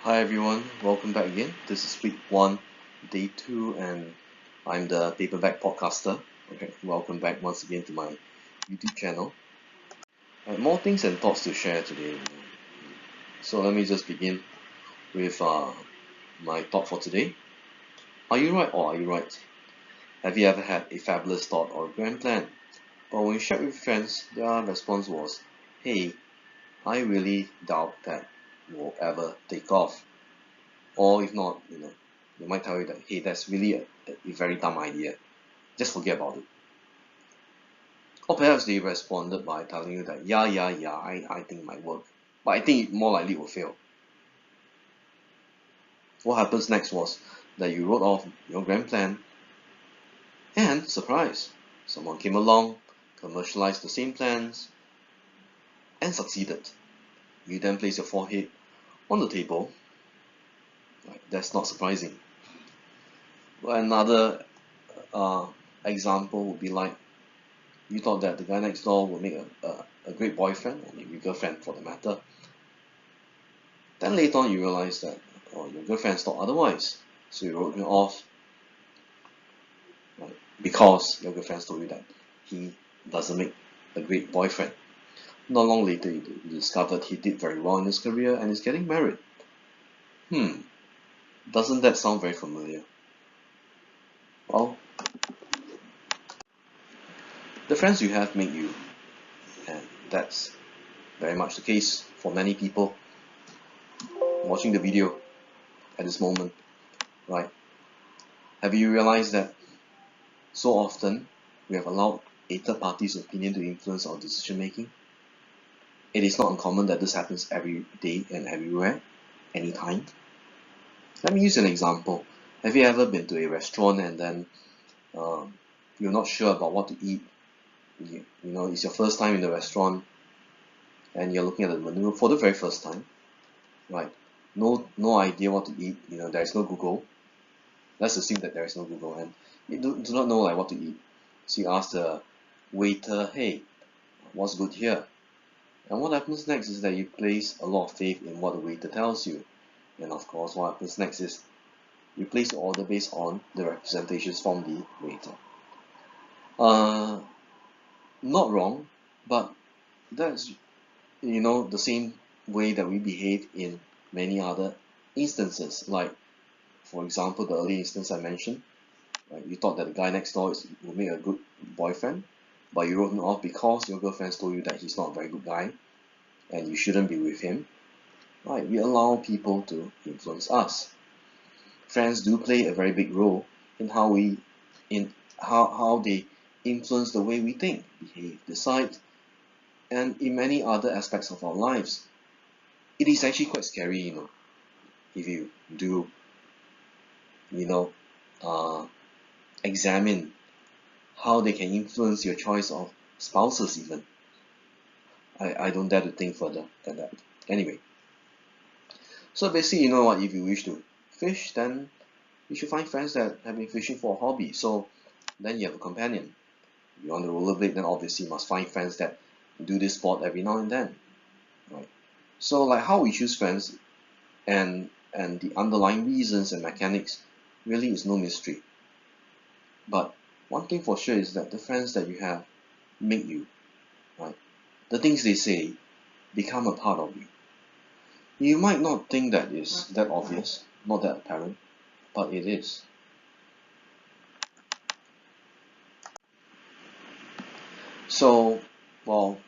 Hi everyone, welcome back again. This is week 1, day 2, and I'm the paperback podcaster. Okay, welcome back once again to my YouTube channel. More things and thoughts to share today. So let me just begin with my thought for today. Are you right or are you right? Have you ever had a fabulous thought or grand plan, but when you shared with friends, their response was, "Hey, I really doubt that will ever take off." Or if not, they might tell you that, hey, that's really a very dumb idea. Just forget about it. Or perhaps they responded by telling you that, yeah, I think it might work. But I think it more likely will fail. What happens next was that you wrote off your grand plan and, surprise, someone came along, commercialized the same plans, and succeeded. You then place your forehead on the table. Right, that's not surprising. Well, another uh, example would be like you thought that the guy next door would make a great boyfriend, or maybe girlfriend for the matter. Then later on you realize that your girlfriend thought otherwise. So you wrote him off, right, because your girlfriend told you that he doesn't make a great boyfriend. Not long later you discovered he did very well in his career and is getting married. Hmm, doesn't that sound very familiar? Well, the friends you have make you, and that's very much the case for many people watching the video at this moment, right? Have you realized that so often we have allowed a third party's opinion to influence our decision making? It is not uncommon that this happens every day and everywhere, anytime. Let me use an example. Have you ever been to a restaurant and then you're not sure about what to eat? It's your first time in the restaurant and you're looking at the menu for the very first time, right? No idea what to eat. There is no Google. Let's assume that there is no Google and you do not know like what to eat. So you ask the waiter, hey, what's good here? And what happens next is that you place a lot of faith in what the waiter tells you. And of course, what happens next is you place the order based on the representations from the waiter. Uh, Not wrong, but that's the same way that we behave in many other instances. Like, for example, the early instance I mentioned, right? You thought that the guy next door will make a good boyfriend, but you wrote him off because your girlfriends told you that he's not a very good guy and you shouldn't be with him. Right? We allow people to influence us. Friends do play a very big role in how they influence the way we think, behave, decide, and in many other aspects of our lives. It is actually quite scary, if you do, you know, uh, examine how they can influence your choice of spouses even. I don't dare to think further than that. Anyway, so basically, you know what, if you wish to fish, then you should find friends that have been fishing for a hobby. So then you have a companion. You want to rollerblade, then obviously you must find friends that do this sport every now and then, right? So like how we choose friends and the underlying reasons and mechanics really is no mystery. But one thing for sure is that the friends that you have make you, right? The things they say become a part of you. You might not think that is that obvious, not that apparent, but it is. So, well,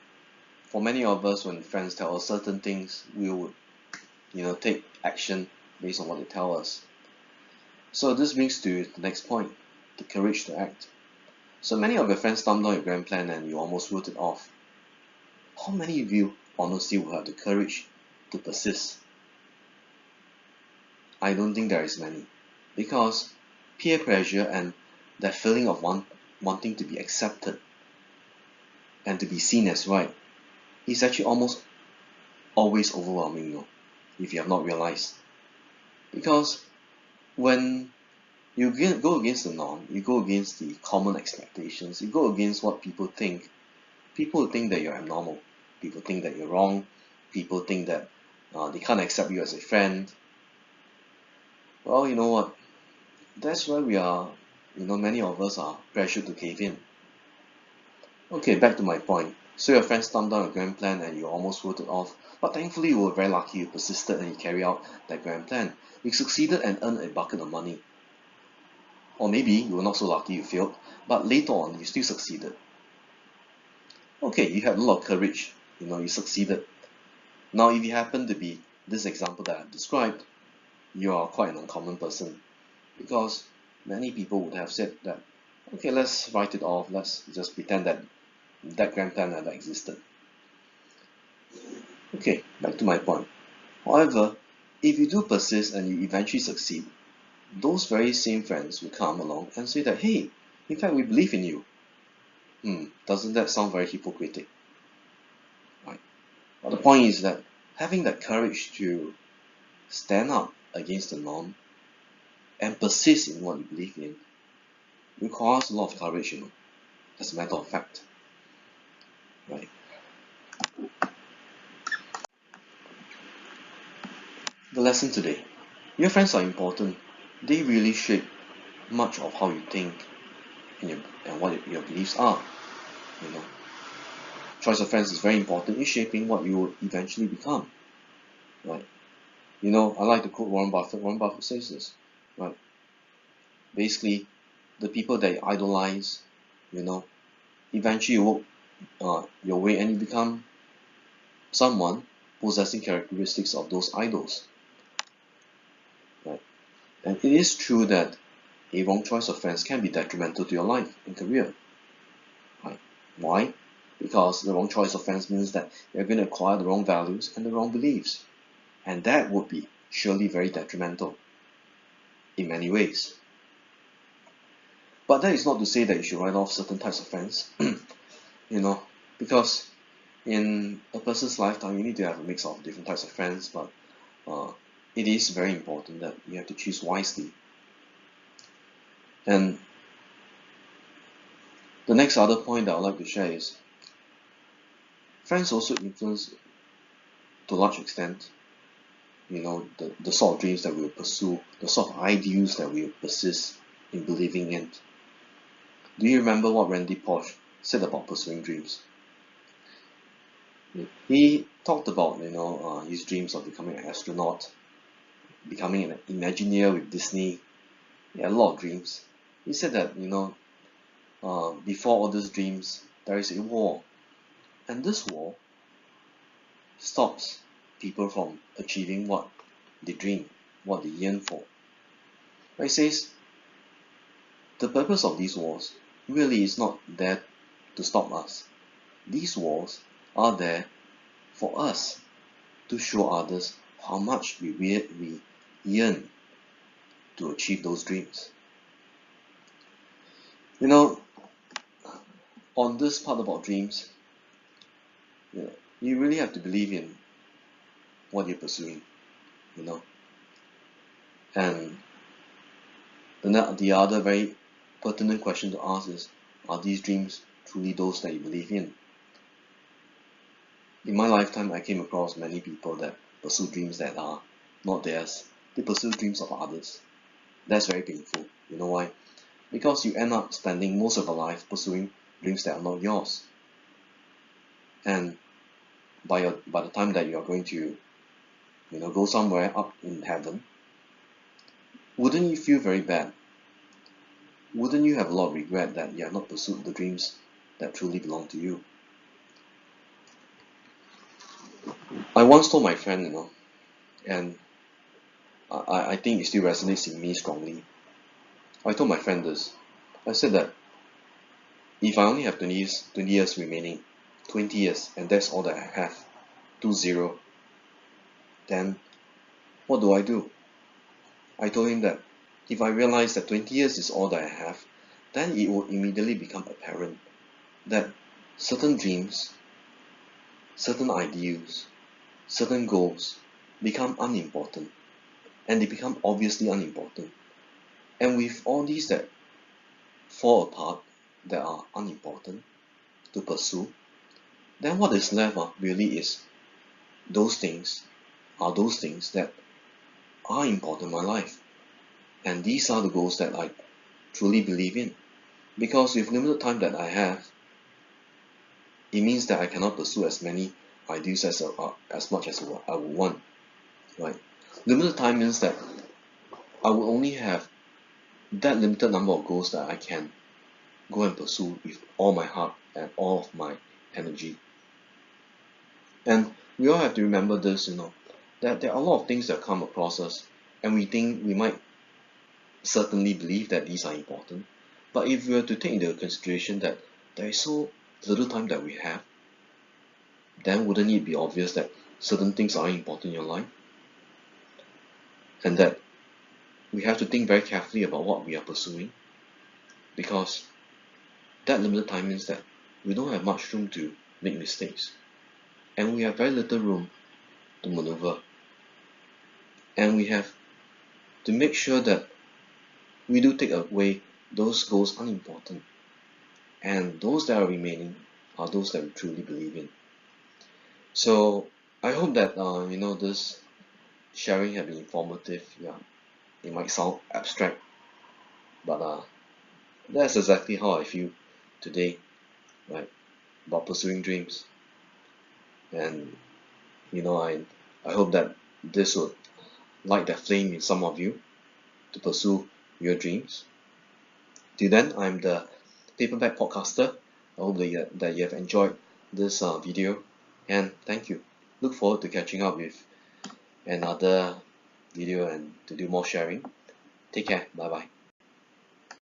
for many of us, when friends tell us certain things, we would, take action based on what they tell us. So this brings to the next point, the courage to act. So many of your friends stumbled on your grand plan and you almost wrote it off. How many of you honestly will have the courage to persist? I don't think there is many. Because peer pressure and that feeling of wanting to be accepted and to be seen as right is actually almost always overwhelming, if you have not realized. Because when you go against the norm, you go against the common expectations, you go against what people think. People think that you're abnormal. People think that you're wrong. People think that they can't accept you as a friend. Well, you know what? That's why we are, many of us are pressured to cave in. Okay, back to my point. So your friend stumped down a grand plan and you almost wrote it off, but thankfully you were very lucky, you persisted and you carried out that grand plan. You succeeded and earned a bucket of money. Or maybe you were not so lucky you failed, but later on you still succeeded. Okay, you had a lot of courage, you succeeded. Now if you happen to be this example that I've described, you are quite an uncommon person because many people would have said that, okay, let's write it off, let's just pretend that that grand plan never existed. Okay, back to my point. However, if you do persist and you eventually succeed, those very same friends will come along and say that, hey, in fact, we believe in you. Doesn't that sound very hypocritic? Right. But the point is that having that courage to stand up against the norm and persist in what you believe in requires a lot of courage, as a matter of fact. Right. The lesson today. Your friends are important. They really shape much of how you think and what your beliefs are. You know, choice of friends is very important in shaping what you will eventually become. Right. I like to quote Warren Buffett. Warren Buffett says this. Right. Basically, the people that you idolize, you know, eventually you work your way and you become someone possessing characteristics of those idols. Right. And it is true that a wrong choice of friends can be detrimental to your life and career. Right. Why? Because the wrong choice of friends means that you're going to acquire the wrong values and the wrong beliefs. And that would be surely very detrimental in many ways. But that is not to say that you should write off certain types of friends, because in a person's lifetime, you need to have a mix of different types of friends, but it is very important that you have to choose wisely. And the next other point that I'd like to share is friends also influence to a large extent, the sort of dreams that we will pursue, the sort of ideals that we will persist in believing in. Do you remember what Randy Pausch said about pursuing dreams? He talked about, his dreams of becoming an astronaut, becoming an Imagineer with Disney. He had a lot of dreams. He said that, before all these dreams, there is a war. And this war stops people from achieving what they dream, what they yearn for. He says, the purpose of these wars really is not there to stop us. These wars are there for us to show others how much we yearn to achieve those dreams. On this part about dreams, you really have to believe in what you're pursuing, and the other very pertinent question to ask is, are these dreams truly those that you believe in? In my lifetime, I came across many people that pursue dreams that are not theirs. They pursue dreams of others. That's very painful. You know why? Because you end up spending most of your life pursuing dreams that are not yours. And by the time that you are going to, go somewhere up in heaven, wouldn't you feel very bad? Wouldn't you have a lot of regret that you have not pursued the dreams that truly belong to you? I once told my friend, and I think it still resonates in me strongly. I told my friend this. I said that if I only have 20 years remaining, 20 years, and that's all that I have, 20, then what do I do? I told him that if I realize that 20 years is all that I have, then it will immediately become apparent that certain dreams, certain ideals, certain goals become unimportant, and they become obviously unimportant. And with all these that fall apart, that are unimportant to pursue, then what is left really is those things that are important in my life. And these are the goals that I truly believe in. Because with limited time that I have, it means that I cannot pursue as many ideals as much as I would want, right? Limited time means that I will only have that limited number of goals that I can go and pursue with all my heart and all of my energy. And we all have to remember this, that there are a lot of things that come across us, and we think we might certainly believe that these are important. But if we were to take into consideration that there is so little time that we have, then wouldn't it be obvious that certain things are important in your life? And that we have to think very carefully about what we are pursuing, because that limited time means that we don't have much room to make mistakes, and we have very little room to maneuver, and we have to make sure that we do take away those goals unimportant, and those that are remaining are those that we truly believe in. So I hope that this sharing has been informative. Yeah, it might sound abstract, but that's exactly how I feel today, right, about pursuing dreams. And I hope that this would light that flame in some of you to pursue your dreams. Till then, I'm the Paperback Podcaster. I hope that you have enjoyed this video, and thank you. Look forward to catching up with another video and to do more sharing. Take care. Bye bye.